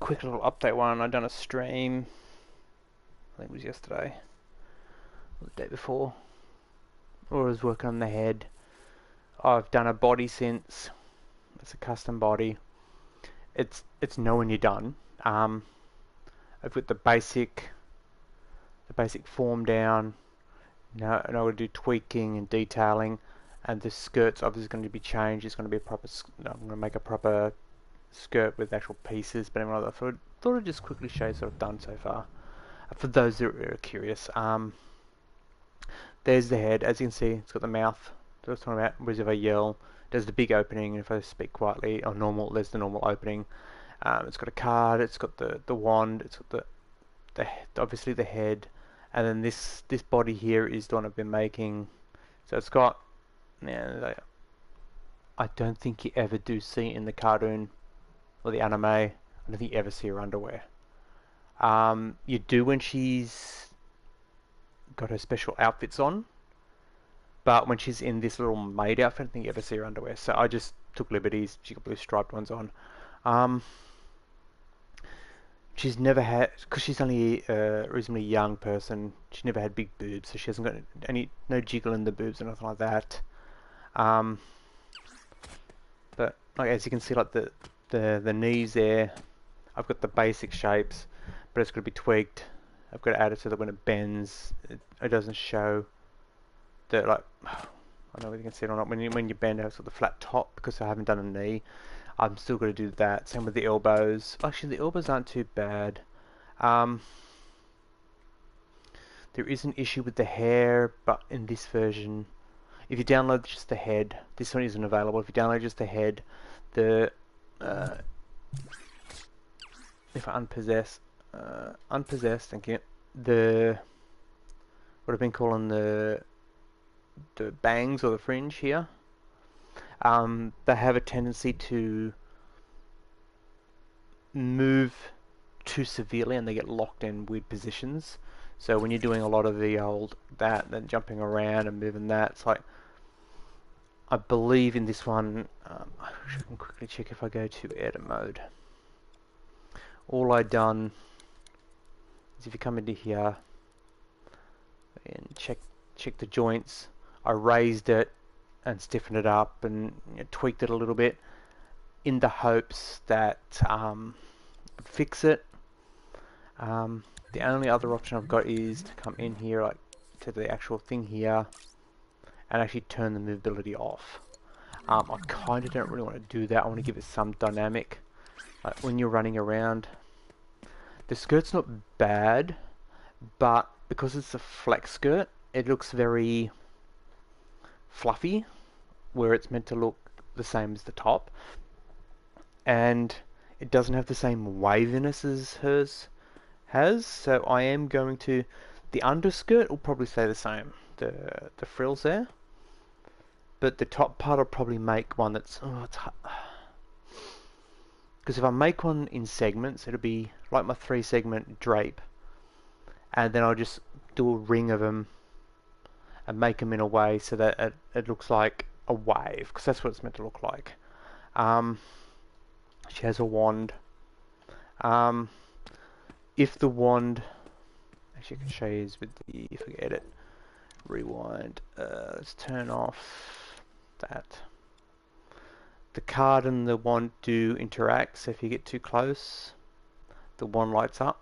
quick little update one. I done a stream, I think it was yesterday, or the day before, or I was working on the head. I've done a body since. It's a custom body. It's knowing you're done. I've got the basic form down. Now I'm going to do tweaking and detailing, and the skirt's obviously going to be changed. It's going to be a proper. I'm going to make a proper skirt with actual pieces. But anyway, I thought I'd just quickly show you what I've done so far. For those that are curious, there's the head. As you can see, it's got the mouth that I was talking about. Whereas if I yell, there's the big opening. And if I speak quietly or normal, there's the normal opening. It's got a card. It's got the wand. It's got the obviously the head. And then this body here is the one I've been making. So it's got, I don't think you ever do see in the cartoon or the anime, I don't think you ever see her underwear. You do when she's got her special outfits on, but when she's in this little maid outfit, I don't think you ever see her underwear. So I just took liberties. She got blue striped ones on. She's never had, because she's only a reasonably young person, she never had big boobs, so she hasn't got no jiggle in the boobs or nothing like that. But like, as you can see, like the knees there, I've got the basic shapes, but it's got to be tweaked. I've got to add it so that when it bends, it doesn't show the, like, I don't know whether you can see it or not, when you bend it, it's got the flat top, because I haven't done a knee. I'm still going to do that. Same with the elbows. Actually, the elbows aren't too bad. There is an issue with the hair, but in this version, if you download just the head, this one isn't available. If you download just the head, if I unpossessed, thank you. What I've been calling the bangs or the fringe here. They have a tendency to move too severely and they get locked in weird positions. So when you're doing a lot of the old then jumping around and moving that, it's like, I believe in this one, I can quickly check if I go to edit mode. All I done is if you come into here and check the joints, I raised it and stiffened it up and tweaked it a little bit in the hopes that would fix it. The only other option I've got is to come in here, like to the actual thing here, and actually turn the movability off. I kind of don't really want to do that. I want to give it some dynamic. Like when you're running around, the skirt's not bad, but because it's a flex skirt, it looks very fluffy, where it's meant to look the same as the top, and it doesn't have the same waviness as hers has. So I am going to, the underskirt will probably stay the same, the frills there, but the top part I'll probably make one that's, because if I make one in segments, it'll be like my 3-segment drape, and then I'll just do a ring of them and make them in a way so that it looks like a wave, because that's what it's meant to look like. She has a wand. If the wand, actually I can show you with the, if I get it, rewind, let's turn off that. The card and the wand do interact, so if you get too close, the wand lights up.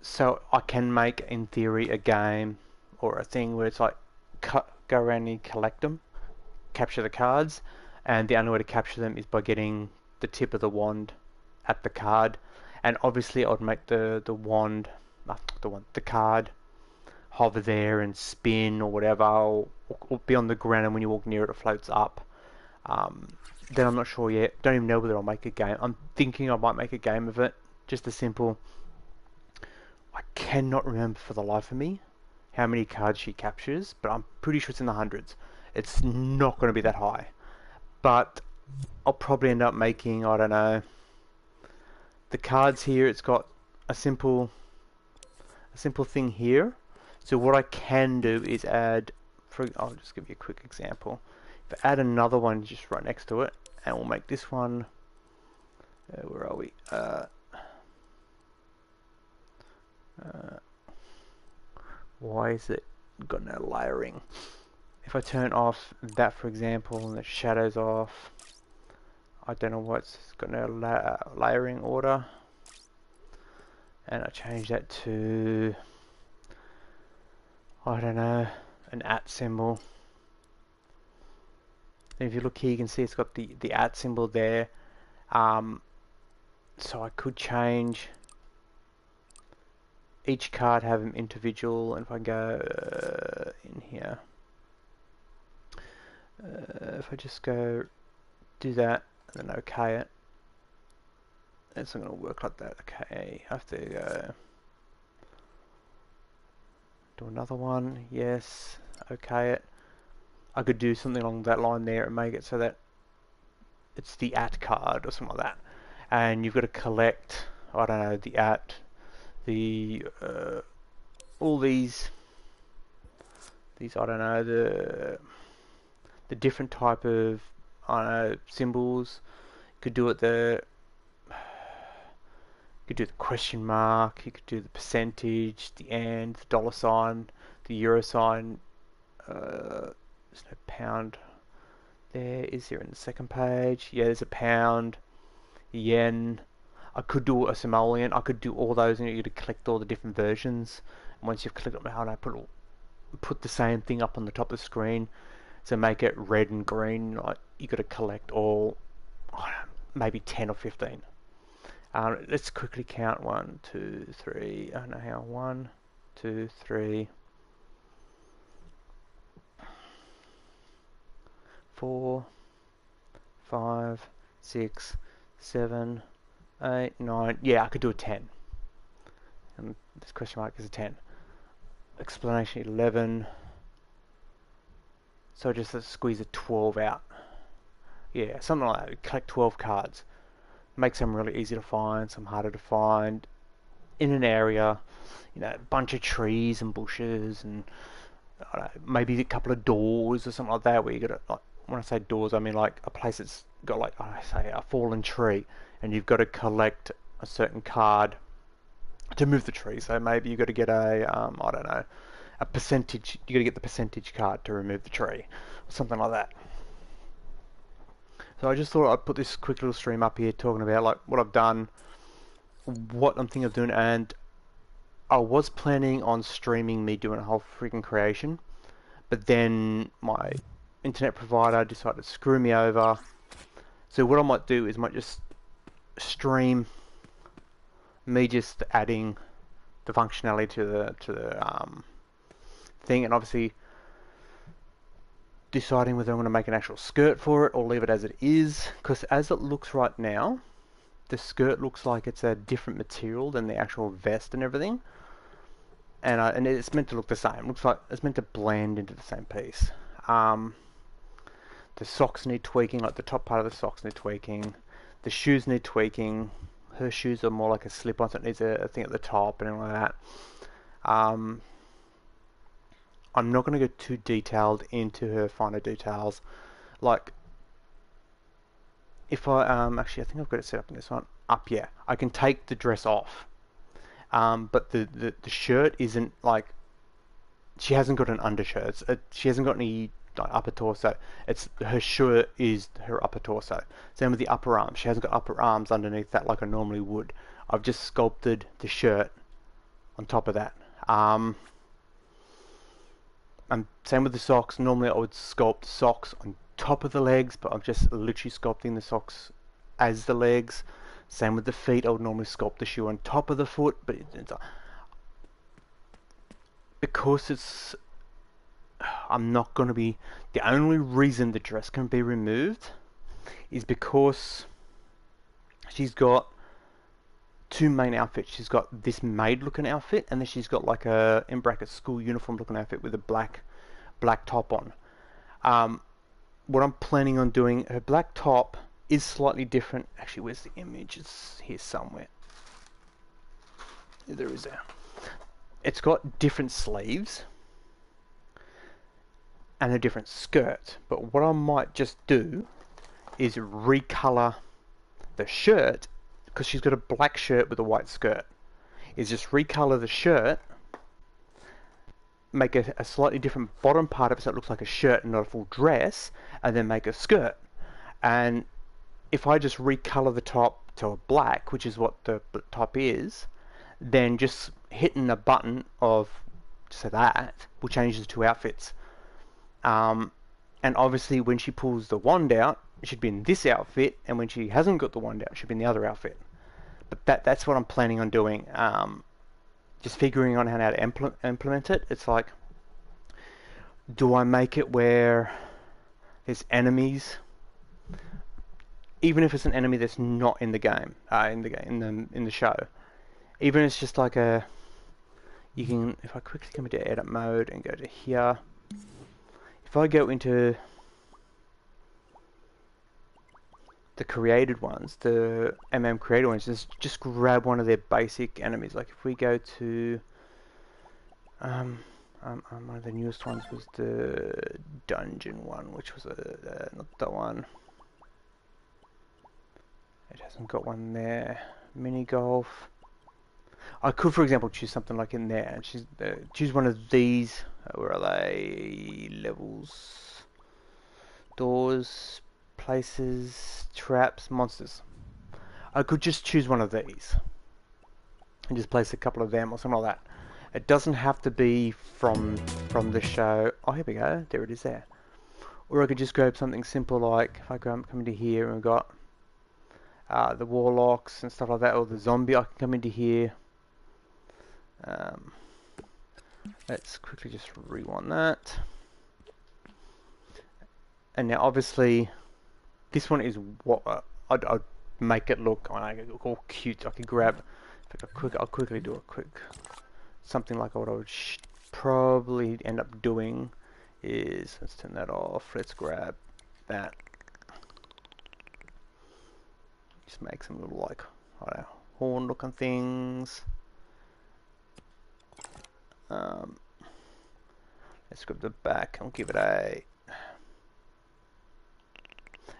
So I can make, in theory, a game or a thing where it's like go around and collect them, capture the cards, and the only way to capture them is by getting the tip of the wand at the card. And obviously I would make the card hover there and spin or whatever, or be on the ground, and when you walk near it, it floats up. Then I'm not sure yet. Don't even know whether I'll make a game. I'm thinking I might make a game of it. Just a simple, I cannot remember for the life of me how many cards she captures, but I'm pretty sure it's in the hundreds. It's not going to be that high, but I'll probably end up making, I don't know, the cards here. It's got a simple thing here. So what I can do is add, I'll just give you a quick example. If I add another one just right next to it, and we'll make this one, where are we? Why is it got no layering? If I turn off that, for example, and the shadows off, I don't know what's got no layering order, and I change that to, I don't know, an @ symbol. And if you look here, you can see it's got the @ symbol there. So I could change each card, have them individual, and if I go in here, if I just go do that and then OK it, it's not going to work like that. Okay, I have to go do another one. Yes, OK it. I could do something along that line there and make it so that it's the @ card or something like that. And you've got to collect, I don't know, the @ the all these I don't know, the different type of, I don't know, symbols. You could do it you could do the question mark, you could do the percentage, the and, the $sign, the euro sign. There's no pound there, is there in the second page? Yeah, there's a pound, yen. I could do a simoleon. I could do all those, and you to collect all the different versions. And once you've collected them, how do I put the same thing up on the top of the screen? So make it red and green. Like, you got to collect all, maybe 10 or 15. Let's quickly count 1, 2, 3. I don't know how. 1, 2, 3, 4, 5, 6, 7, 8, 9. Yeah, I could do a 10. And this question mark is a 10. Explanation 11. So just let's squeeze a 12 out. Yeah, something like that. Collect 12 cards. Make some really easy to find, some harder to find. In an area, you know, a bunch of trees and bushes, and I don't know, maybe a couple of doors or something like that, where you got to, like, when I say doors, I mean like a place that's got, like, I say, a fallen tree, and you've got to collect a certain card to move the tree. So maybe you've got to get a, I don't know, a percentage. You got to get the percentage card to remove the tree, or something like that. So I just thought I'd put this quick little stream up here talking about like what I've done, what I'm thinking of doing, and I was planning on streaming me doing a whole freaking creation, but then my internet provider decided to screw me over. So what I might do is might just stream me just adding the functionality to the thing, and obviously deciding whether I'm going to make an actual skirt for it or leave it as it is, because as it looks right now, the skirt looks like it's a different material than the actual vest and everything, and it's meant to look the same. It looks like it's meant to blend into the same piece. The socks need tweaking, like the top part of the socks need tweaking. The shoes need tweaking. Her shoes are more like a slip-on, so it needs a thing at the top and all that. I'm not going to go too detailed into her finer details. Like, if I, actually, I think I've got it set up in this one. Up, yeah. I can take the dress off. But the shirt isn't, like, she hasn't got an undershirt. She hasn't got any, like, upper torso. It's, her shirt is her upper torso. Same with the upper arms. She hasn't got upper arms underneath that like I normally would. I've just sculpted the shirt on top of that. And same with the socks. Normally I would sculpt socks on top of the legs, but I'm just literally sculpting the socks as the legs. Same with the feet. I would normally sculpt the shoe on top of the foot, but because it's, I'm not going to be, the only reason the dress can be removed is because she's got two main outfits. She's got this maid looking outfit, and then she's got like a, in brackets, school uniform looking outfit with a black top on. What I'm planning on doing, her black top is slightly different. Actually, where's the image? It's here somewhere. There is there. It's got different sleeves and a different skirt, but what I might just do is recolor the shirt, because she's got a black shirt with a white skirt, is just recolor the shirt, make a slightly different bottom part of it so it looks like a shirt and not a full dress, and then make a skirt. And if I just recolor the top to a black, which is what the top is, then just hitting a button of so that will change the two outfits. And obviously when she pulls the wand out, it should be in this outfit, and when she hasn't got the wand out, it should be in the other outfit. But that's what I'm planning on doing. Just figuring on how to implement it. It's like, do I make it where there's enemies, even if it's an enemy that's not in the game, in the show, even if it's just like a, you can, if I quickly come into edit mode and go to here, if I go into the created ones, the created ones, just grab one of their basic enemies. Like if we go to one of the newest ones was the dungeon one, which was not that one. It hasn't got one there. Mini golf. I could, for example, choose something like in there, and choose one of these. Where are they? Levels, doors, places, traps, monsters. I could just choose one of these and just place a couple of them or something like that. It doesn't have to be from the show. Oh, here we go. There it is there. Or I could just grab something simple like, if I come into here and we've got the warlocks and stuff like that, or the zombie, I can come into here. Let's quickly just rewind that. And now obviously this one is what I'd make it look all cute. I could grab, I'll quickly do a quick something like what I would probably end up doing is, let's turn that off, let's grab that, just make some little like, I don't know, horn looking things. Let's grab the back and give it a,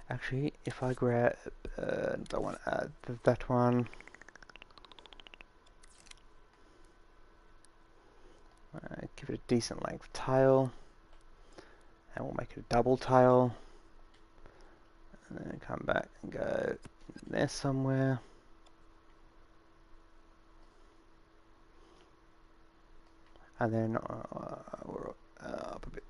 actually if I grab I want to add that one, give it a decent length tail, and we'll make it a double tail, and then come back and go there somewhere. And then we're up a bit,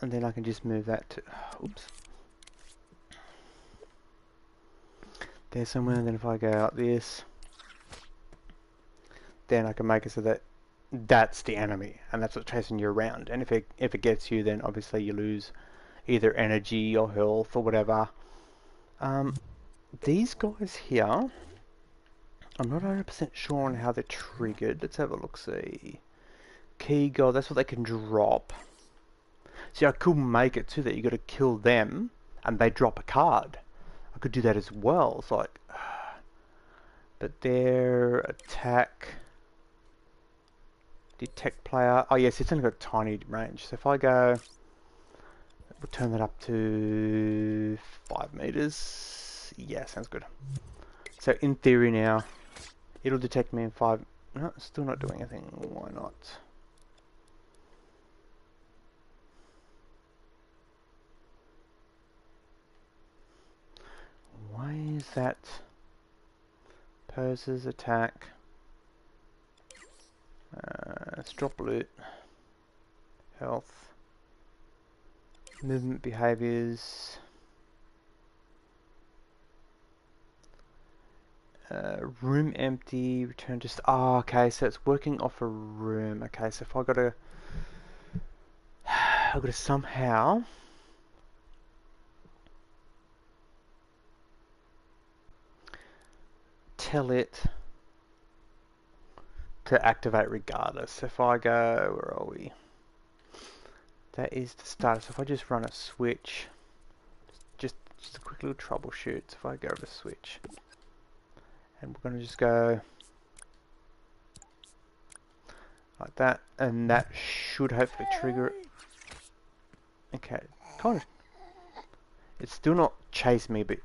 and then I can just move that to, oops, there somewhere. And then if I go out this, then I can make it so that that's the enemy, and that's what's chasing you around. And if it gets you, then obviously you lose either energy or health or whatever. These guys here, I'm not 100% sure on how they're triggered. Let's have a look. See, key gold. That's what they can drop. See, I could make it too that you got to kill them and they drop a card. I could do that as well. It's like, but their attack, detect player. Oh yes, it's only got a tiny range. So if I go, we'll turn that up to 5 meters. Yeah, sounds good. So in theory now, it'll detect me in 5. No, still not doing anything. Why not? Why is that? Poses, attack. Let's drop loot. Health. Movement behaviors. Room empty, return just, oh, okay, so it's working off a room. Okay, so if I've got to somehow tell it to activate regardless. If I go, where are we? That is the start. So if I just run a switch, just a quick little troubleshoot. So if I go over switch, and we're going to just go like that, and that should hopefully trigger it. Okay, kind of, it's still not chased me, but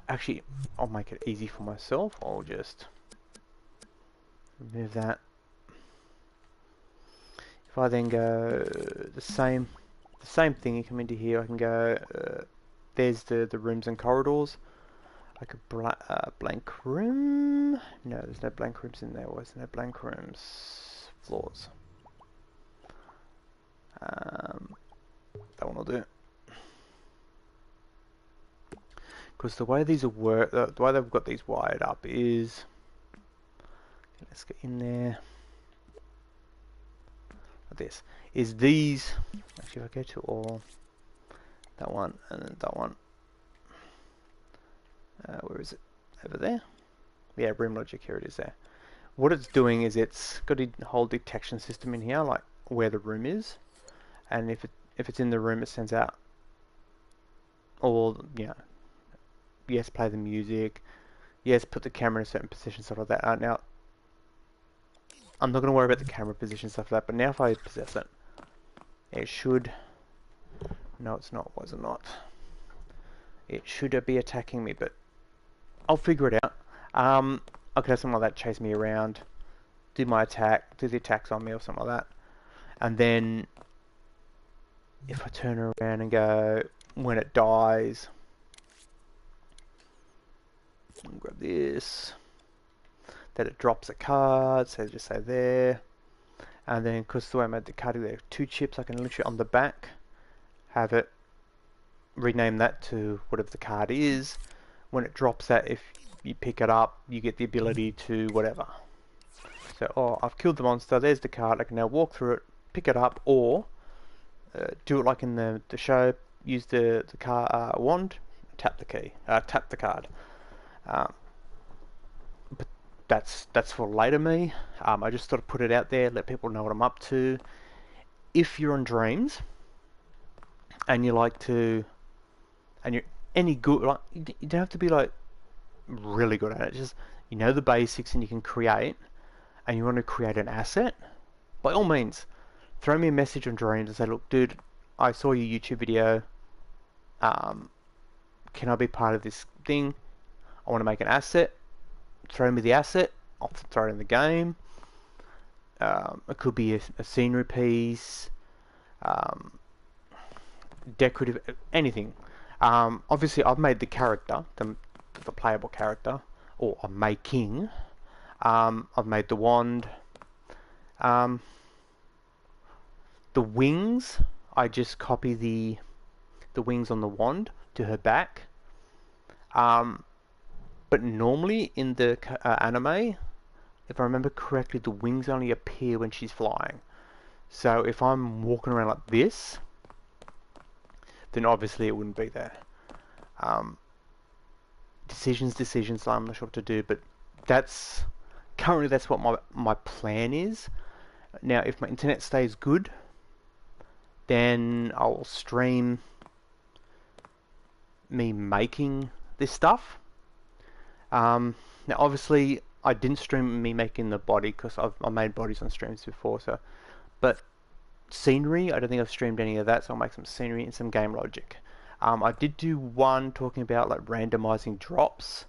actually, I'll make it easy for myself. I'll just remove that. If I then go the same thing, you come into here, I can go, there's the rooms and corridors. I could blank room. No, there's no blank rooms in there. Was there no blank rooms? Floors. That one will do. Because the way these are the way they've got these wired up is, let's get in there. Like this is these. Actually, if I go to all, that one and then that one. Where is it? Over there. Yeah, room logic. Here it is. There. What it's doing is it's got a whole detection system in here, like where the room is, and if it's in the room, it sends out all, you know, yes, play the music, yes, put the camera in a certain position, stuff like that. Now, I'm not going to worry about the camera position, stuff like that, but now if I possess it, it should, no it's not, was it not? It should be attacking me, but I'll figure it out. I could have something like that chase me around, do my attack, do the attacks on me or something like that. And then, if I turn around and go, when it dies, I'll grab this, that it drops a card, so just say there. And then, because the way I made the card, there are 2 chips, I can literally on the back have it rename that to whatever the card is. When it drops that, if you pick it up, you get the ability to whatever. So, oh, I've killed the monster, there's the card, I can now walk through it, pick it up, or do it like in the show, use the wand, tap the key, tap the card. But that's for later me. I just thought I'd put it out there, let people know what I'm up to. If you're on Dreams, and you like to, and you're any good, like, you don't have to be like really good at it, just, you know, the basics and you can create, and you want to create an asset, by all means, throw me a message on Dreams and say, look dude, I saw your YouTube video, can I be part of this thing? I want to make an asset. Throw me the asset, I'll throw it in the game. It could be a scenery piece, decorative, anything. Obviously I've made the character, the playable character, or I'm making. I've made the wand. The wings, I just copy the wings on the wand to her back. But normally in the anime, if I remember correctly, the wings only appear when she's flying. So if I'm walking around like this, then obviously it wouldn't be there. Decisions, I'm not sure what to do, but currently that's what my plan is. Now, if my internet stays good, then I'll stream me making this stuff. Now, obviously, I didn't stream me making the body because I've made bodies on streams before. So, but scenery, I don't think I've streamed any of that. So I'll make some scenery and some game logic. I did do one talking about like randomizing drops,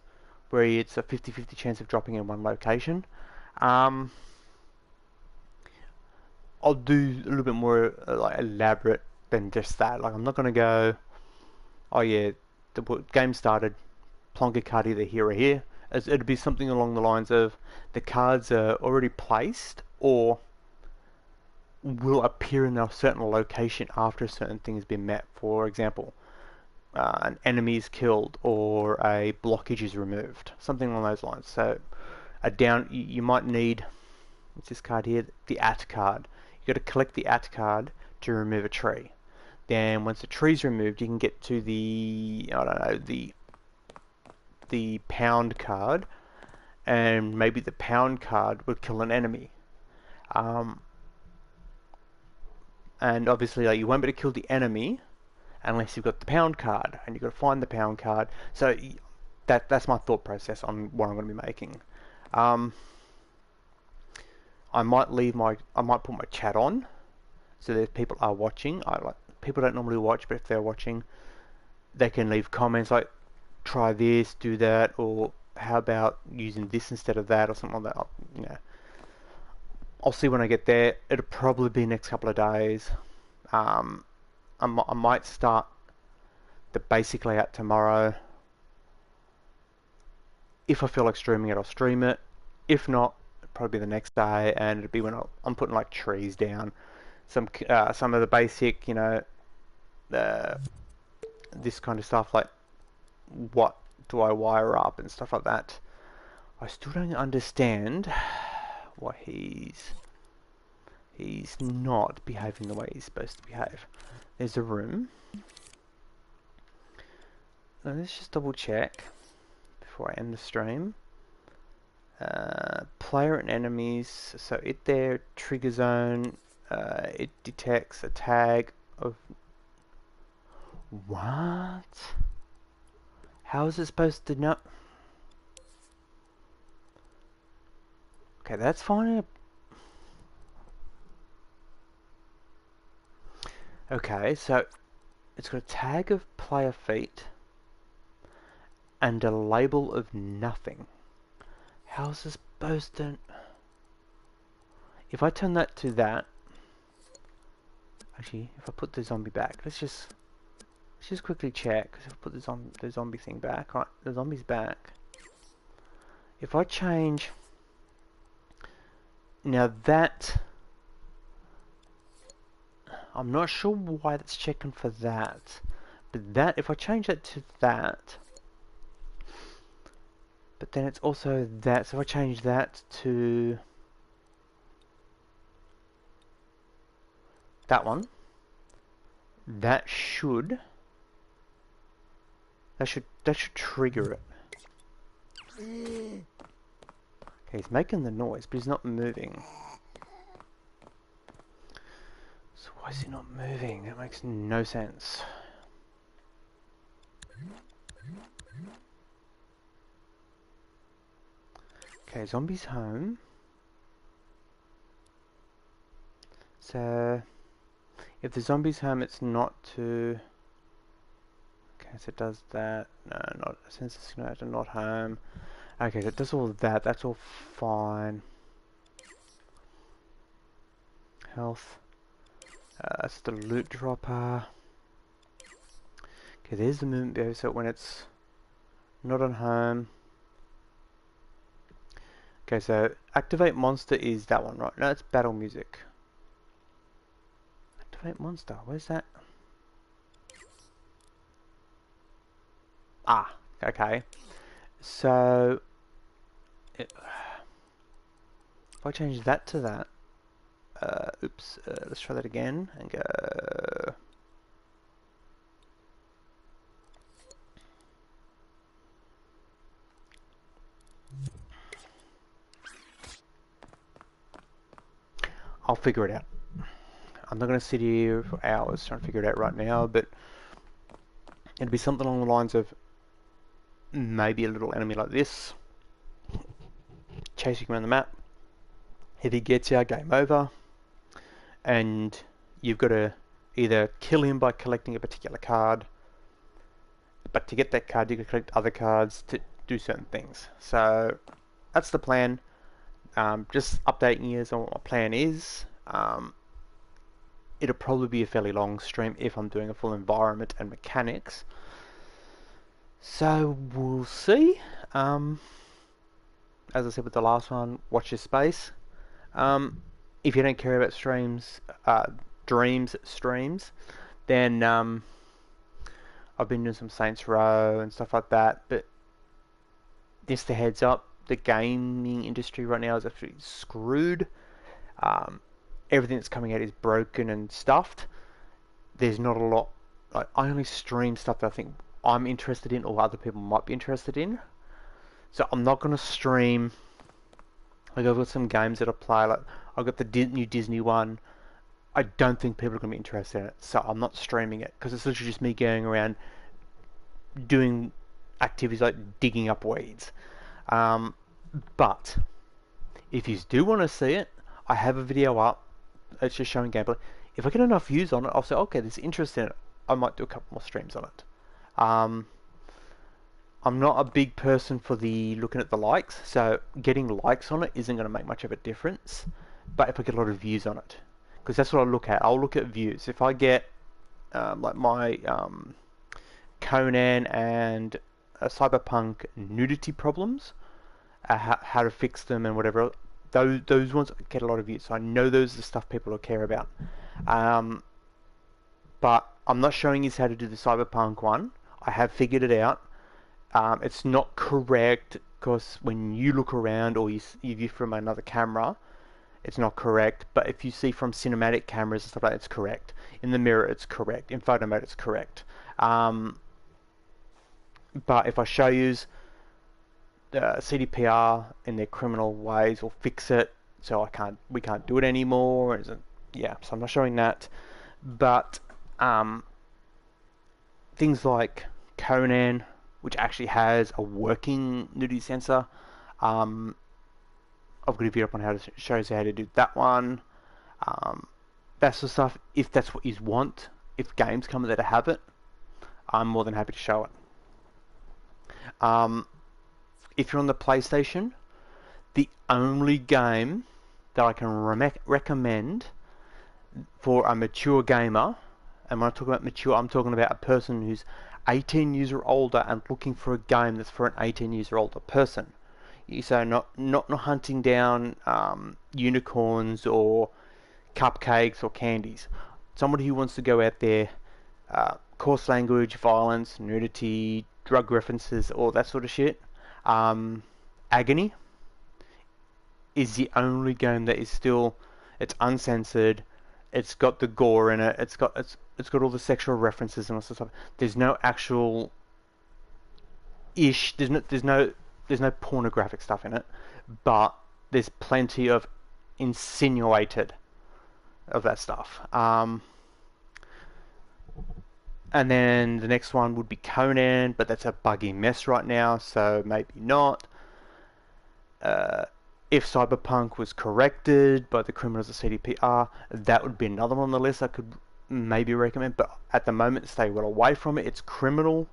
where it's a 50-50 chance of dropping in one location. I'll do a little bit more like elaborate than just that. Like, I'm not gonna go, oh yeah, the game started, plonk a card either here or here. It'd be something along the lines of the cards are already placed or will appear in a certain location after a certain thing has been met. For example, an enemy is killed or a blockage is removed, something along those lines. So you might need, what's this card here, the at card. You got to collect the at card to remove a tree. Then once the tree's removed, you can get to the, I don't know, the pound card, and maybe the pound card would kill an enemy. And obviously, like, you won't be able to kill the enemy unless you've got the pound card, and you've got to find the pound card. So that's my thought process on what I'm going to be making. I might put my chat on, so that if people are watching, people don't normally watch, but if they're watching, they can leave comments like, try this, do that, or how about using this instead of that, or something like that. You know, I'll see when I get there. It'll probably be next couple of days. I might start the basic layout tomorrow. If I feel like streaming it, I'll stream it. If not, it'll probably be the next day, and it'll be when I'm putting like trees down, some of the basic, you know, this kind of stuff, like what do I wire up and stuff like that. I still don't understand why he's not behaving the way he's supposed to behave. There's a room. Now let's just double check before I end the stream. Player and enemies. So it there, trigger zone. It detects a tag of... What? How is it supposed to know? Okay, that's fine. Okay, so it's got a tag of player feet and a label of nothing. How's this supposed to... If I turn that to that... Actually, if I put the zombie back, let's just quickly check. Because if I put the zombie thing back, right, the zombie's back. If I change... Now that... I'm not sure why that's checking for that. But that, if I change that to that... But then it's also that, so if I change that to... that one. That should trigger it. Okay, he's making the noise, but he's not moving. So why is he not moving? That makes no sense. Okay, zombie's home. So if the zombie's home, it's not to... Okay, so it does that. No, not since it's not home. Okay, so it does all of that. That's all fine. Health. That's the loot dropper. Okay, there's the movement behavior. So when it's not on home. Okay, so activate monster is that one, right? No, it's battle music. Activate monster. Where's that? Ah, okay. So if I change that to that, oops, let's try that again and go. I'll figure it out. I'm not going to sit here for hours trying to figure it out right now, but it'd be something along the lines of maybe a little enemy like this, chasing around the map. If he gets you, game over, and you've got to either kill him by collecting a particular card, but to get that card you can collect other cards to do certain things. So that's the plan. Just updating you on what my plan is. It'll probably be a fairly long stream if I'm doing a full environment and mechanics. So we'll see. As I said with the last one, watch your space. If you don't care about dreams streams, then I've been doing some Saints Row and stuff like that. But just a heads up, the gaming industry right now is absolutely screwed. Everything that's coming out is broken and stuffed. There's not a lot. Like, I only stream stuff that I think I'm interested in or other people might be interested in. So I'm not going to stream. Like, I've got some games that I play. Like, I've got the new Disney one. I don't think people are going to be interested in it. So I'm not streaming it because it's literally just me going around doing activities like digging up weeds. But if you do want to see it, I have a video up. It's just showing gameplay. if I get enough views on it, I'll say, okay, there's interest in it. I might do a couple more streams on it. I'm not a big person for the looking at the likes, so getting likes on it isn't going to make much of a difference. But if I get a lot of views on it, because that's what I look at. I'll look at views. If I get like my Conan and Cyberpunk nudity problems, how to fix them and whatever, those ones get a lot of views. So I know those are the stuff people will care about. But I'm not showing you how to do the Cyberpunk one. I have figured it out. It's not correct because when you look around or you view from another camera, it's not correct. But if you see from cinematic cameras and stuff like that, it's correct. In the mirror, it's correct. In photo mode, it's correct. But if I show you CDPR in their criminal ways, will fix it, so we can't do it anymore. Yeah, so I'm not showing that. But things like Conan, which actually has a working nudity sensor. I've got a video up on how to shows how to do that one. That sort of stuff. If that's what you want, if games come that have it, I'm more than happy to show it. If you're on the PlayStation, the only game that I can recommend for a mature gamer, and when I talk about mature, I'm talking about a person who's 18 years or older and looking for a game that's for an 18 years or older person. So not hunting down unicorns or cupcakes or candies. Somebody who wants to go out there, coarse language, violence, nudity, drug references, all that sort of shit. Agony is the only game that is still, it's uncensored. It's got the gore in it. It's got all the sexual references and all that stuff. There's no actual There's no pornographic stuff in it, but there's plenty of insinuated of that stuff. And then the next one would be Conan, but that's a buggy mess right now, so maybe not. If Cyberpunk was corrected by the criminals of CDPR, that would be another one on the list I could maybe recommend, but at the moment, stay well away from it. It's criminal.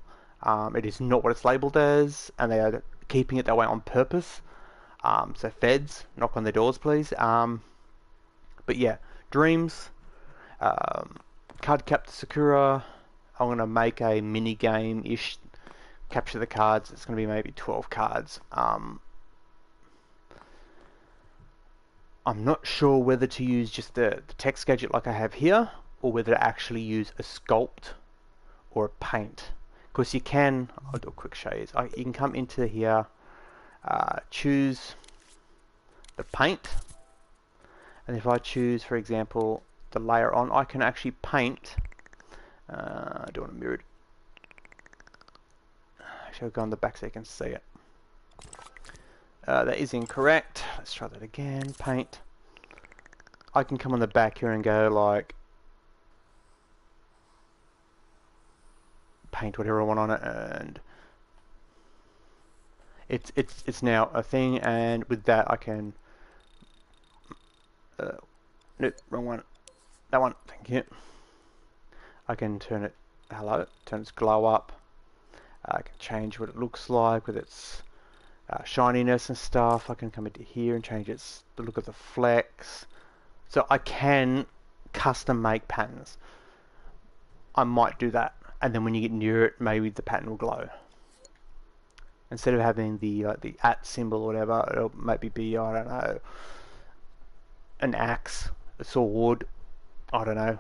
It is not what it's labelled as, and they are keeping it that way on purpose. So feds, knock on their doors, please. But yeah, Dreams, Cardcaptor Sakura. I'm going to make a mini game-ish, capture the cards. It's going to be maybe 12 cards. I'm not sure whether to use just the text gadget like I have here, or whether to actually use a sculpt or a paint. Because you can, I'll do a quick show you. You can come into here, choose the paint, and if I choose, for example, the layer on, I can actually paint. I don't want to mirror it. Actually, I'll go on the back so you can see it. That is incorrect. Let's try that again. Paint. I can come on the back here and go like paint whatever I want on it, and it's now a thing. And with that, I can. Nope, wrong one. That one. Thank you. I can turn it. Hello. Turn its glow up. I can change what it looks like with its shininess and stuff. I can come into here and change the look of the flex. So I can custom make patterns. I might do that, and then when you get near it, maybe the pattern will glow. Instead of having the @ symbol or whatever, it'll maybe be, I don't know, an axe, a sword, I don't know,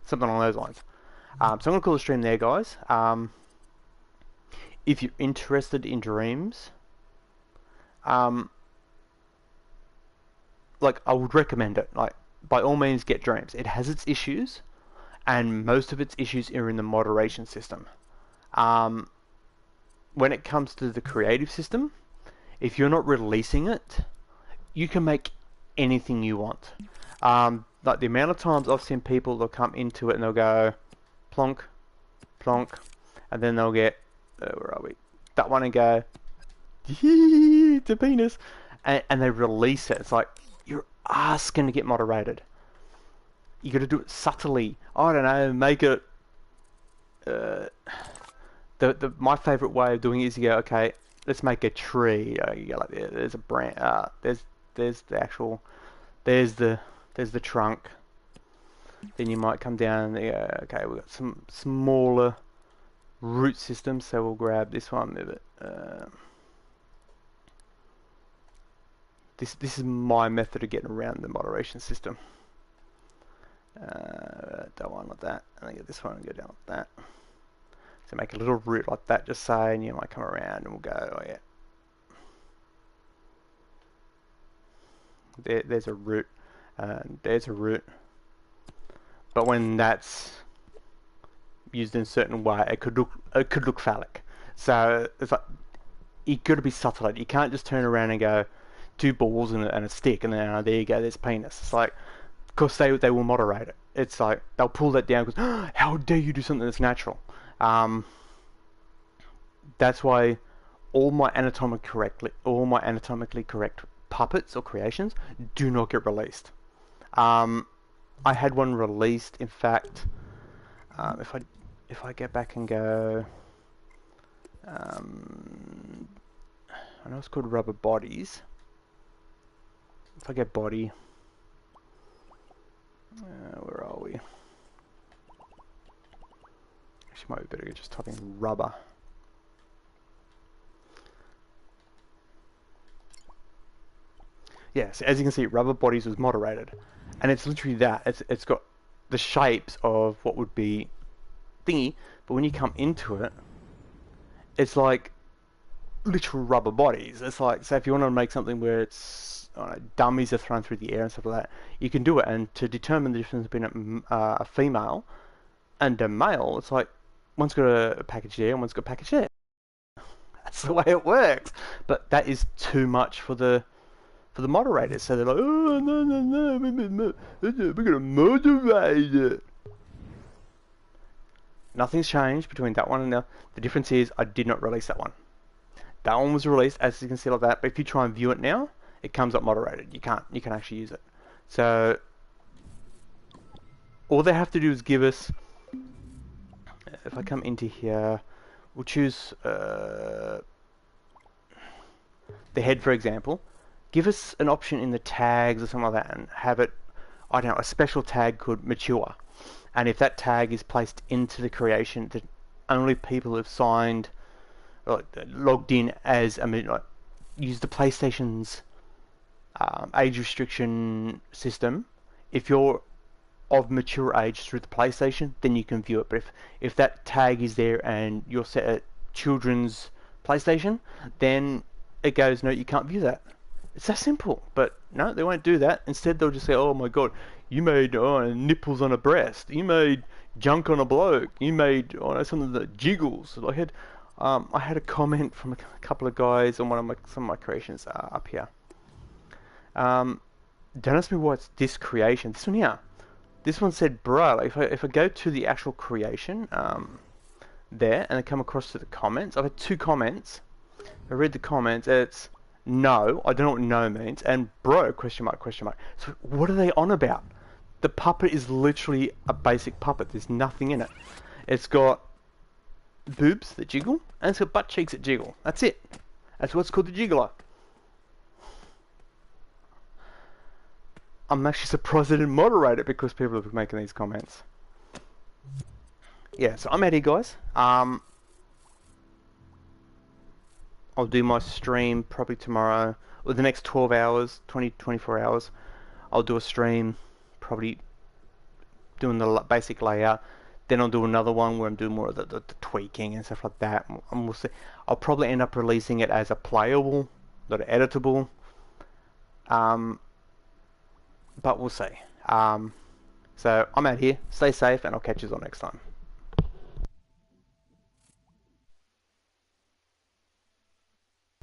something along those lines. So I'm gonna call the stream there, guys. If you're interested in Dreams, like, I would recommend it. Like, by all means, get Dreams. It has its issues, and most of its issues are in the moderation system. When it comes to the creative system, if you're not releasing it, you can make anything you want. Like, the amount of times I've seen people, they'll come into it and they'll go plonk, plonk, and then they'll get where are we? That one, and go, it's a penis, and they release it. It's like, you're asking to get moderated. you got to do it subtly. I don't know, make it. Uh, the my favorite way of doing it is you go, okay, let's make a tree. You go like there's a branch. There's the actual. There's the trunk. Then you might come down and go, okay, we've got some smaller root systems, so we'll grab this one, move it. This is my method of getting around the moderation system. That one like that, and then get this one and go down like that. So make a little root like that, just say, and you might come around and we'll go, oh yeah. There's a root, there's a root. But when that's used in a certain way, it could look phallic. So it's like you got to be subtle. You can't just turn around and go two balls and a stick, and then there you go, there's penis. It's like, of course they will moderate it. It's like they'll pull that down because oh, how dare you do something that's natural. That's why all my anatomically correct puppets or creations do not get released. I had one released, in fact, if I get back and go, I know it's called rubber bodies. If I get body, where are we? Actually, might be better just type in rubber. Yes, as you can see, rubber bodies was moderated. And it's literally that. It's got the shapes of what would be thingy, but when you come into it, it's like literal rubber bodies. It's like, say if you want to make something where it's dummies are thrown through the air and stuff like that, you can do it. And to determine the difference between a female and a male, it's like one's got a package there and one's got a package there. That's the way it works. But that is too much for the moderators, so they're like, oh no, we're gonna moderate it. Nothing's changed between that one and now. The difference is I did not release that one. That one was released, as you can see like that. But if you try and view it now, it comes up moderated. You can actually use it. So all they have to do is give us. If I come into here, we'll choose the head, for example. Give us an option in the tags or something like that and have it, I don't know, a special tag called mature. And if that tag is placed into the creation, that only people who've signed, or logged in as, use the PlayStation's age restriction system. If you're of mature age through the PlayStation, then you can view it. But if that tag is there and you're set at children's PlayStation, then it goes, no, you can't view that. It's that simple, but no, they won't do that. Instead, they'll just say, oh my god, you made nipples on a breast, you made junk on a bloke, you made something that jiggles. I had a comment from a couple of guys on some of my creations up here. Don't ask me why it's this creation. This one here. This one said, bro, like if I go to the actual creation there, and I come across to the comments, I've had 2 comments. I read the comments, it's no, I don't know what no means, and bro, question mark, question mark. So what are they on about? The puppet is literally a basic puppet. There's nothing in it. It's got boobs that jiggle, and it's got butt cheeks that jiggle. That's it. That's what's called the jiggler. I'm actually surprised they didn't moderate it because people have been making these comments. Yeah, so I'm out here, guys. I'll do my stream probably tomorrow, or the next 12 hours, 24 hours. I'll do a stream, probably doing the basic layout. Then I'll do another one where I'm doing more of the tweaking and stuff like that. And we'll see. I'll probably end up releasing it as a playable, not an editable. But we'll see. So I'm out here. Stay safe, and I'll catch you all next time.